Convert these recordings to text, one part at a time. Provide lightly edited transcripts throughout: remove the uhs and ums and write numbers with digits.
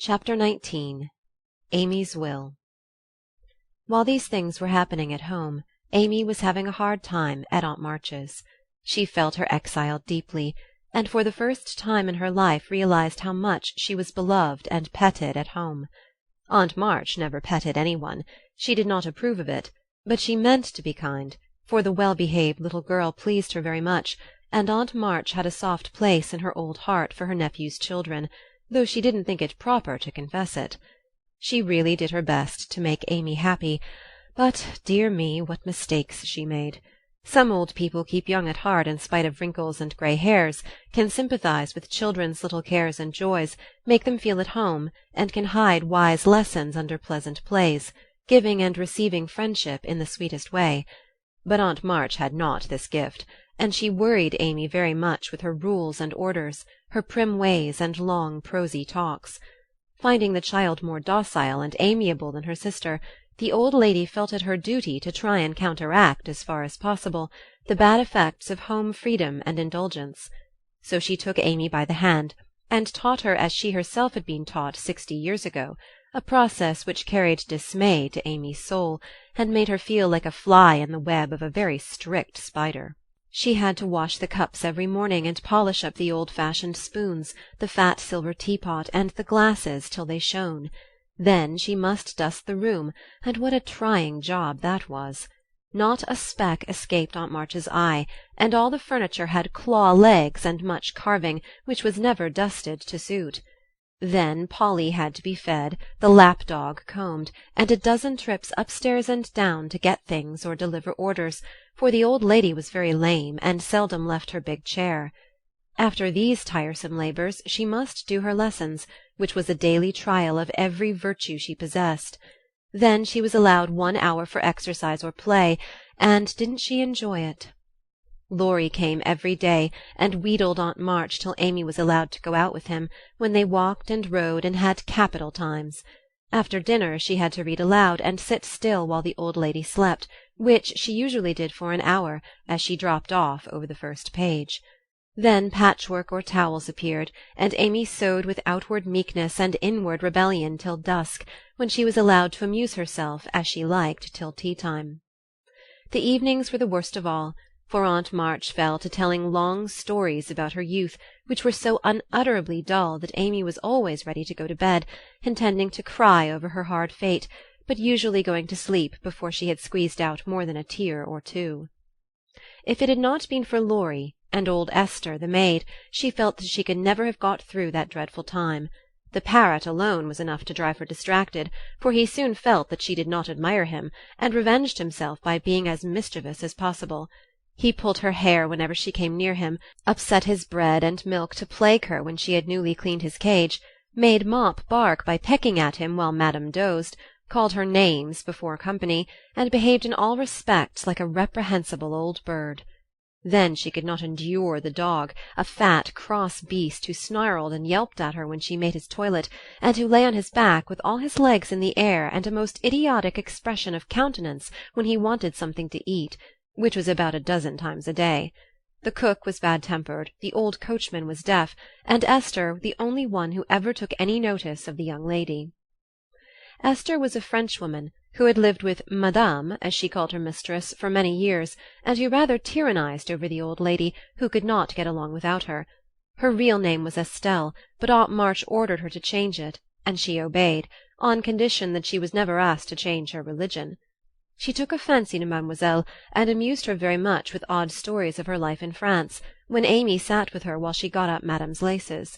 Chapter 19. Amy's Will. While these things were happening at home, Amy was having a hard time at Aunt March's. She felt her exile deeply, and for the first time in her life realized how much she was beloved and petted at home. Aunt March never petted anyone. She did not approve of it, but she meant to be kind, for the well-behaved little girl pleased her very much, and Aunt March had a soft place in her old heart for her nephew's children, though she didn't think it proper to confess it. She really did her best to make Amy happy, but, dear me, what mistakes she made! Some old people keep young at heart in spite of wrinkles and grey hairs, can sympathize with children's little cares and joys, make them feel at home, and can hide wise lessons under pleasant plays, giving and receiving friendship in the sweetest way. But Aunt March had not this gift, and she worried Amy very much with her rules and orders, her prim ways and long prosy talks. Finding the child more docile and amiable than her sister, the old lady felt it her duty to try and counteract, as far as possible, the bad effects of home freedom and indulgence. So she took Amy by the hand, and taught her as she herself had been taught 60 years ago, a process which carried dismay to Amy's soul, and made her feel like a fly in the web of a very strict spider. She had to wash the cups every morning and polish up the old-fashioned spoons, the fat silver teapot, and the glasses till they shone. Then she must dust the room, and what a trying job that was! Not a speck escaped Aunt March's eye, and all the furniture had claw legs and much carving, which was never dusted to suit. Then Polly had to be fed, the lap-dog combed, and a dozen trips upstairs and down to get things or deliver orders, for the old lady was very lame and seldom left her big chair. After these tiresome labours she must do her lessons, which was a daily trial of every virtue she possessed. Then she was allowed 1 hour for exercise or play, and didn't she enjoy it! Laurie came every day and wheedled Aunt March till Amy was allowed to go out with him, when they walked and rode and had capital times. After dinner she had to read aloud and sit still while the old lady slept, which she usually did for an hour, as she dropped off over the first page. Then patchwork or towels appeared, and Amy sewed with outward meekness and inward rebellion till dusk, when she was allowed to amuse herself as she liked till tea-time. The evenings were the worst of all, for Aunt March fell to telling long stories about her youth, which were so unutterably dull that Amy was always ready to go to bed, intending to cry over her hard fate, but usually going to sleep before she had squeezed out more than a tear or two. If it had not been for Laurie and old Esther, the maid, she felt that she could never have got through that dreadful time. The parrot alone was enough to drive her distracted, for he soon felt that she did not admire him, and revenged himself by being as mischievous as possible. He pulled her hair whenever she came near him, upset his bread and milk to plague her when she had newly cleaned his cage, made Mop bark by pecking at him while Madame dozed, called her names before company, and behaved in all respects like a reprehensible old bird. Then she could not endure the dog, a fat, cross beast who snarled and yelped at her when she made his toilet, and who lay on his back with all his legs in the air and a most idiotic expression of countenance when he wanted something to eat, which was about a dozen times a day. The cook was bad-tempered, the old coachman was deaf, and Esther the only one who ever took any notice of the young lady. Esther was a Frenchwoman, who had lived with Madame, as she called her mistress, for many years, and who rather tyrannized over the old lady, who could not get along without her. Her real name was Estelle, but Aunt March ordered her to change it, and she obeyed, on condition that she was never asked to change her religion. She took a fancy to Mademoiselle, and amused her very much with odd stories of her life in France, when Amy sat with her while she got up Madame's laces.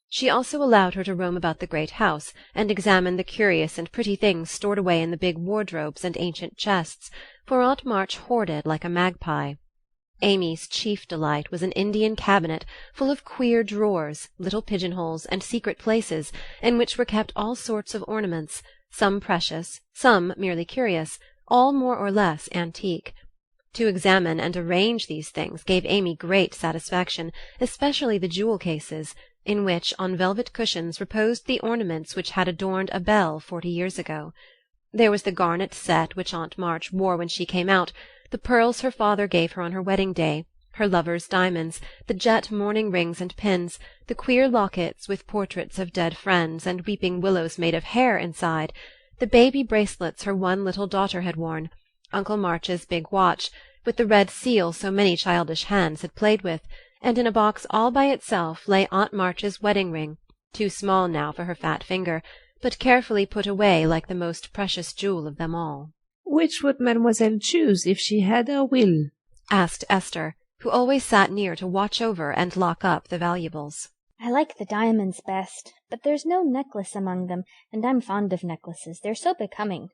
She also allowed her to roam about the great house, and examine the curious and pretty things stored away in the big wardrobes and ancient chests, for Aunt March hoarded like a magpie. Amy's chief delight was an Indian cabinet full of queer drawers, little pigeon-holes, and secret places, in which were kept all sorts of ornaments, some precious, some merely curious, all more or less antique. To examine and arrange these things gave Amy great satisfaction, especially the jewel-cases, in which, on velvet cushions, reposed the ornaments which had adorned a belle 40 years ago. There was the garnet set which Aunt March wore when she came out, the pearls her father gave her on her wedding day, her lover's diamonds, the jet mourning rings and pins, the queer lockets with portraits of dead friends and weeping willows made of hair inside, the baby bracelets her one little daughter had worn, Uncle March's big watch, with the red seal so many childish hands had played with, and in a box all by itself lay Aunt March's wedding ring, too small now for her fat finger, but carefully put away like the most precious jewel of them all. "Which would mademoiselle choose if she had her will?" asked Esther, who always sat near to watch over and lock up the valuables. "I like the diamonds best, but there's no necklace among them, and I'm fond of necklaces. They're so becoming.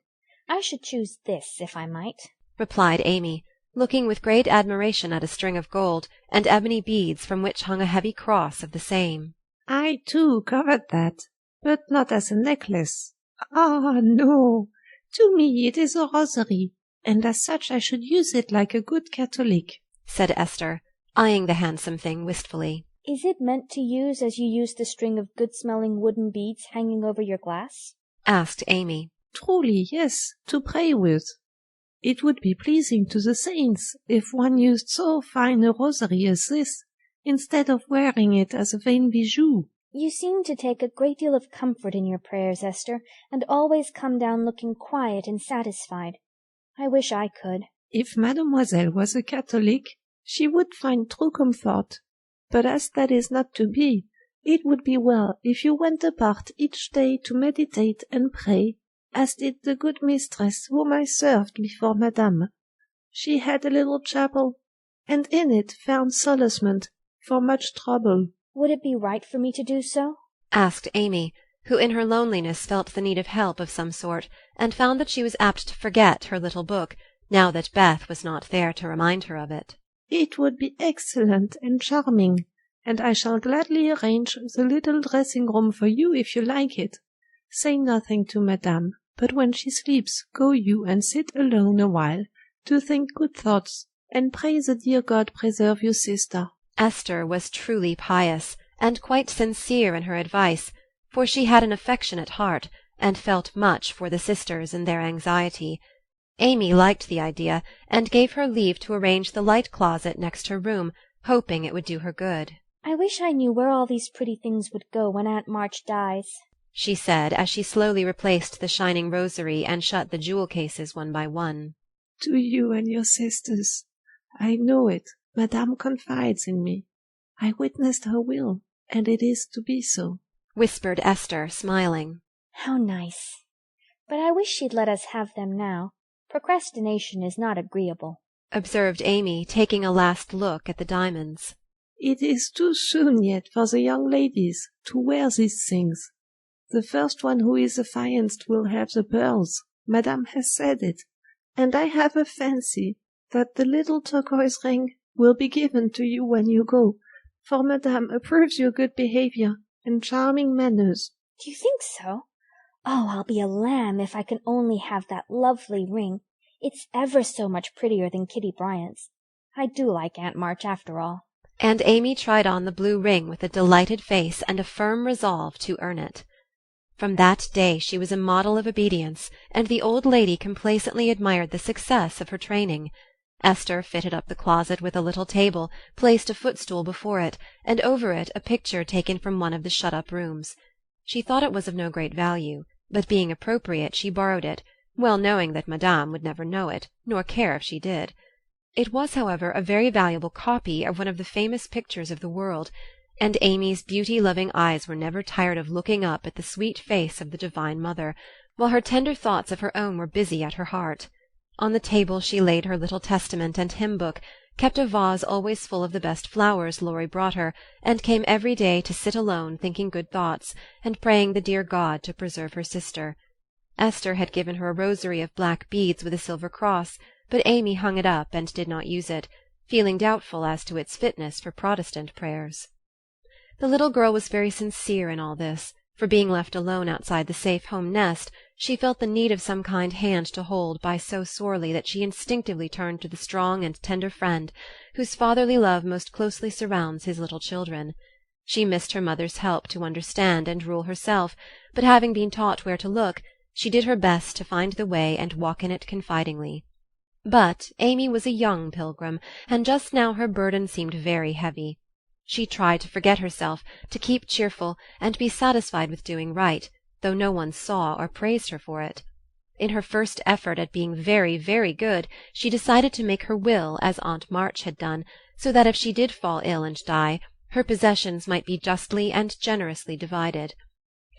I should choose this, if I might," replied Amy, looking with great admiration at a string of gold and ebony beads from which hung a heavy cross of the same. "I, too, covet that, but not as a necklace. Ah, no! To me it is a rosary, and as such I should use it like a good Catholic," said Esther, eyeing the handsome thing wistfully. "Is it meant to use as you use the string of good-smelling wooden beads hanging over your glass?" asked Amy. "Truly, yes, to pray with. It would be pleasing to the saints if one used so fine a rosary as this, instead of wearing it as a vain bijou." "You seem to take a great deal of comfort in your prayers, Esther, and always come down looking quiet and satisfied. I wish I could." "If mademoiselle was a Catholic, she would find true comfort. But as that is not to be, it would be well if you went apart each day to meditate and pray, as did the good mistress whom I served before madame. She had a little chapel, and in it found solacement for much trouble." "Would it be right for me to do so?" asked Amy, who in her loneliness felt the need of help of some sort, and found that she was apt to forget her little book, now that Beth was not there to remind her of it. "It would be excellent and charming, and I shall gladly arrange the little dressing-room for you if you like it. Say nothing to madame, but when she sleeps, go you and sit alone a while, to think good thoughts, and pray the dear God preserve your sister." Esther was truly pious, and quite sincere in her advice, for she had an affectionate heart, and felt much for the sisters in their anxiety. Amy liked the idea, and gave her leave to arrange the light closet next her room, hoping it would do her good. "I wish I knew where all these pretty things would go when Aunt March dies," she said, as she slowly replaced the shining rosary and shut the jewel cases one by one. "To you and your sisters. I know it. Madame confides in me. I witnessed her will, and it is to be so," whispered Esther, smiling. "How nice! But I wish she'd let us have them now. Procrastination is not agreeable," observed Amy, taking a last look at the diamonds. "It is too soon yet for the young ladies to wear these things. The first one who is affianced will have the pearls. Madame has said it, and I have a fancy that the little turquoise ring will be given to you when you go, for madame approves your good behavior and charming manners." "Do you think so? Oh, I'll be a lamb if I can only have that lovely ring. It's ever so much prettier than Kitty Bryant's. I do like Aunt March after all." And Amy tried on the blue ring with a delighted face and a firm resolve to earn it. From that day she was a model of obedience, and the old lady complacently admired the success of her training. Esther fitted up the closet with a little table, placed a footstool before it, and over it a picture taken from one of the shut-up rooms. She thought it was of no great value, but being appropriate she borrowed it, well knowing that madame would never know it, nor care if she did. It was, however, a very valuable copy of one of the famous pictures of the world, and Amy's beauty-loving eyes were never tired of looking up at the sweet face of the Divine Mother, while her tender thoughts of her own were busy at her heart. On the table she laid her little Testament and hymn-book, kept a vase always full of the best flowers Laurie brought her, and came every day to sit alone thinking good thoughts, and praying the dear God to preserve her sister. Esther had given her a rosary of black beads with a silver cross, but Amy hung it up and did not use it, feeling doubtful as to its fitness for Protestant prayers. The little girl was very sincere in all this, for being left alone outside the safe home nest, she felt the need of some kind hand to hold by so sorely that she instinctively turned to the strong and tender friend whose fatherly love most closely surrounds his little children. She missed her mother's help to understand and rule herself, but having been taught where to look, she did her best to find the way and walk in it confidingly. But Amy was a young pilgrim, and just now her burden seemed very heavy. She tried to forget herself, to keep cheerful, and be satisfied with doing right, though no one saw or praised her for it. In her first effort at being very, very good, she decided to make her will as Aunt March had done, so that if she did fall ill and die, her possessions might be justly and generously divided.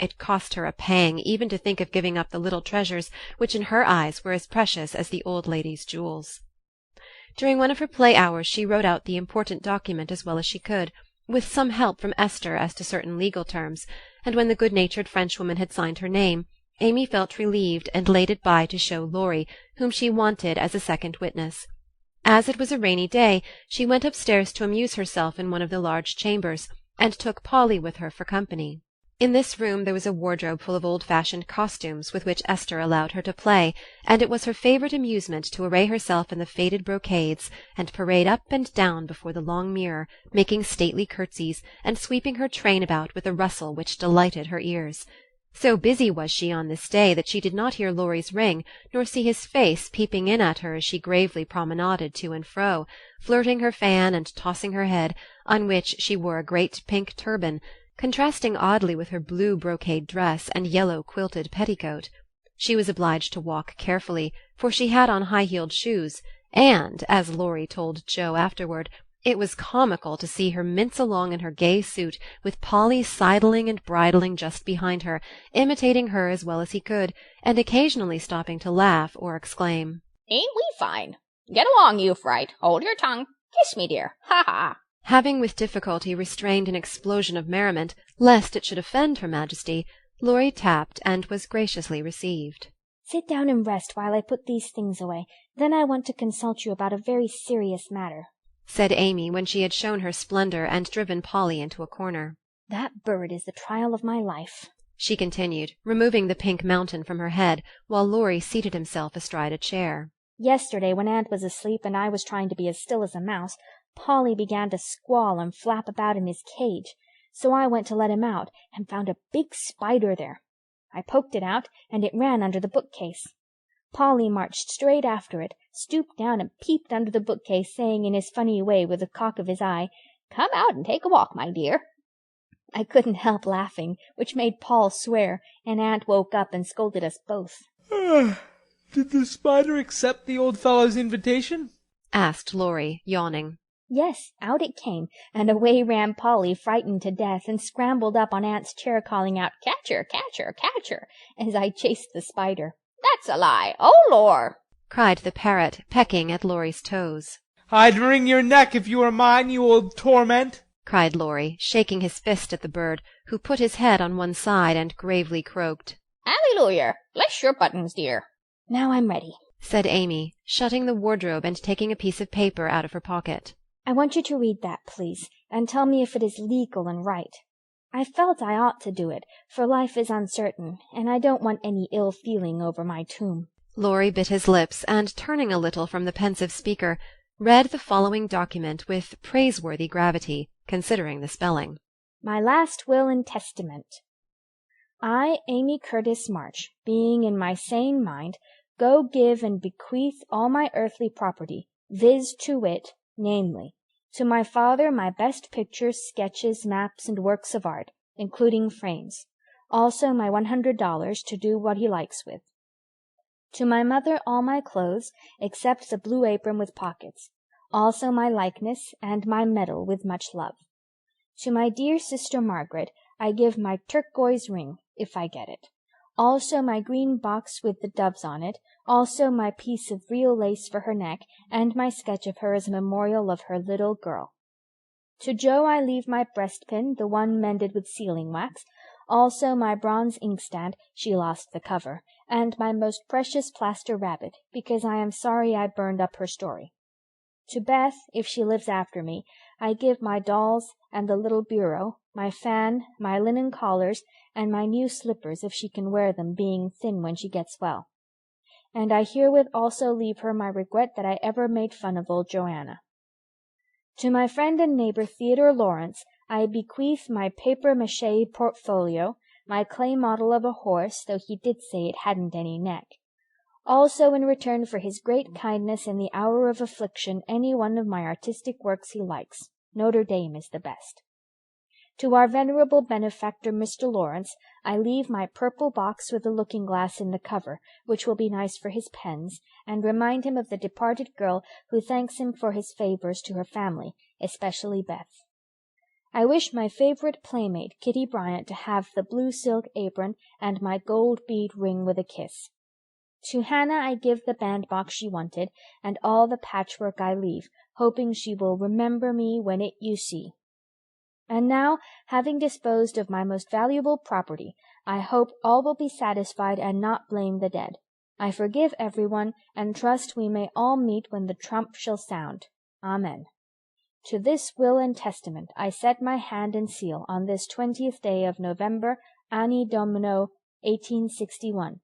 It cost her a pang even to think of giving up the little treasures which in her eyes were as precious as the old lady's jewels. During one of her play hours she wrote out the important document as well as she could, with some help from Esther as to certain legal terms, and when the good-natured Frenchwoman had signed her name, Amy felt relieved and laid it by to show Laurie, whom she wanted as a second witness. As it was a rainy day, she went upstairs to amuse herself in one of the large chambers, and took Polly with her for company. In this room there was a wardrobe full of old-fashioned costumes with which Esther allowed her to play, and it was her favourite amusement to array herself in the faded brocades, and parade up and down before the long mirror, making stately curtsies, and sweeping her train about with a rustle which delighted her ears. So busy was she on this day that she did not hear Laurie's ring, nor see his face peeping in at her as she gravely promenaded to and fro, flirting her fan and tossing her head, on which she wore a great pink turban, contrasting oddly with her blue brocade dress and yellow quilted petticoat. She was obliged to walk carefully, for she had on high-heeled shoes, and, as Laurie told Joe afterward, it was comical to see her mince along in her gay suit, with Polly sidling and bridling just behind her, imitating her as well as he could, and occasionally stopping to laugh or exclaim, "Ain't we fine? Get along, you fright. Hold your tongue. Kiss me, dear. Ha ha!" Having with difficulty restrained an explosion of merriment, lest it should offend her Majesty, Laurie tapped and was graciously received. Sit down and rest while I put these things away. Then I want to consult you about a very serious matter, said Amy, when she had shown her splendour and driven Polly into a corner. That bird is the trial of my life, she continued, removing the pink mountain from her head, while Laurie seated himself astride a chair. Yesterday, when Aunt was asleep and I was trying to be as still as a mouse, Polly began to squall and flap about in his cage, so I went to let him out and found a big spider there. I poked it out, and it ran under the bookcase. Polly marched straight after it, stooped down and peeped under the bookcase, saying in his funny way with a cock of his eye, "Come out and take a walk, my dear." I couldn't help laughing, which made Paul swear, and Aunt woke up and scolded us both. Did the spider accept the old fellow's invitation? asked Laurie, yawning. Yes, out it came, and away ran Polly, frightened to death, and scrambled up on Aunt's chair, calling out, "Catch her, catch her, catch her," as I chased the spider. "That's a lie. Oh, Lor!" cried the parrot, pecking at Laurie's toes. "I'd wring your neck if you were mine, you old torment!" cried Laurie, shaking his fist at the bird, who put his head on one side and gravely croaked. "Alleluia! Bless your buttons, dear." Now I'm ready, said Amy, shutting the wardrobe and taking a piece of paper out of her pocket. I want you to read that, please, and tell me if it is legal and right. I felt I ought to do it, for life is uncertain, and I don't want any ill feeling over my tomb. Laurie bit his lips, and turning a little from the pensive speaker, read the following document with praiseworthy gravity, considering the spelling. My last will and testament. I, Amy Curtis March, being in my sane mind, go give and bequeath all my earthly property, viz. to wit, namely, to my father my best pictures, sketches, maps, and works of art, including frames, also my $100 to do what he likes with. To my mother all my clothes, except the blue apron with pockets, also my likeness and my medal with much love. To my dear sister Margaret I give my turquoise ring, if I get it, also my green box with the doves on it, also my piece of real lace for her neck, and my sketch of her as a memorial of her little girl. To Jo I leave my breastpin, the one mended with sealing-wax, also my bronze inkstand, she lost the cover, and my most precious plaster rabbit, because I am sorry I burned up her story. To Beth, if she lives after me, I give my dolls and the little bureau, my fan, my linen collars, and my new slippers if she can wear them, being thin when she gets well. And I herewith also leave her my regret that I ever made fun of old Joanna. To my friend and neighbor Theodore Lawrence I bequeath my papier-mâché portfolio, my clay model of a horse, though he did say it hadn't any neck. Also in return for his great kindness in the hour of affliction any one of my artistic works he likes. Notre Dame is the best. To our venerable benefactor Mr. Lawrence I leave my purple box with a looking-glass in the cover, which will be nice for his pens, and remind him of the departed girl who thanks him for his favours to her family, especially Beth. I wish my favourite playmate Kitty Bryant to have the blue silk apron and my gold bead ring with a kiss. To Hannah I give the bandbox she wanted, and all the patchwork I leave, hoping she will remember me when it you see. And now, having disposed of my most valuable property, I hope all will be satisfied and not blame the dead. I forgive everyone, and trust we may all meet when the trump shall sound. Amen. To this will and testament I set my hand and seal on this 20th day of November, Anni Domino 1861.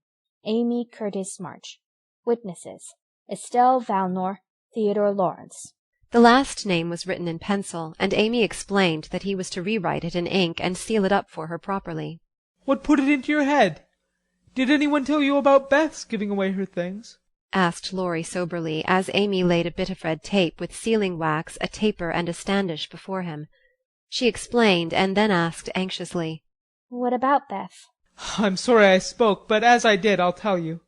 Amy Curtis March. Witnesses: Estelle Valnor, Theodore Lawrence. The last name was written in pencil, and Amy explained that he was to rewrite it in ink and seal it up for her properly. What put it into your head? Did anyone tell you about Beth's giving away her things? Asked Laurie soberly, as Amy laid a bit of red tape with sealing wax, a taper, and a standish before him. She explained, and then asked anxiously, What about Beth? I'm sorry I spoke, but as I did, I'll tell you.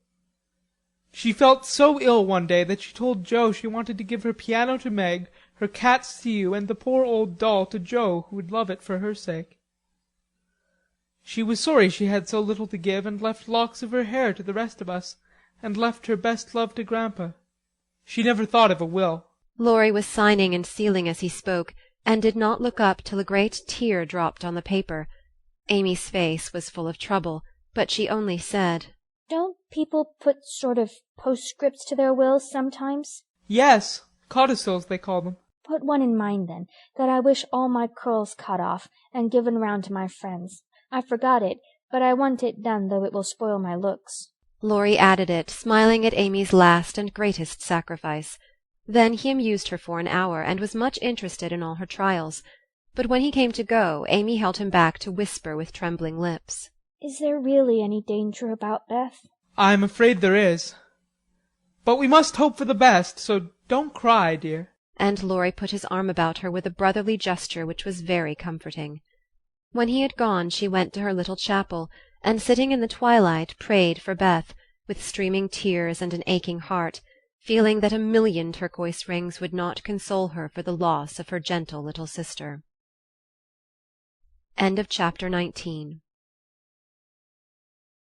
She felt so ill one day that she told Joe she wanted to give her piano to Meg, her cats to you, and the poor old doll to Joe, who would love it for her sake. She was sorry she had so little to give, and left locks of her hair to the rest of us, and left her best love to Grandpa. She never thought of a will. Laurie was signing and sealing as he spoke, and did not look up till a great tear dropped on the paper. Amy's face was full of trouble, but she only said, Don't people put sort of postscripts to their wills sometimes? Yes, codicils they call them. Put one in mine, then, that I wish all my curls cut off and given round to my friends. I forgot it, but I want it done, though it will spoil my looks. Laurie added it, smiling at Amy's last and greatest sacrifice. Then he amused her for an hour, and was much interested in all her trials. But when he came to go, Amy held him back to whisper with trembling lips, Is there really any danger about Beth? I'm afraid there is. But we must hope for the best, so don't cry, dear. And Laurie put his arm about her with a brotherly gesture which was very comforting. When he had gone, she went to her little chapel, and sitting in the twilight prayed for Beth, with streaming tears and an aching heart, feeling that 1,000,000 turquoise rings would not console her for the loss of her gentle little sister. End of chapter 19.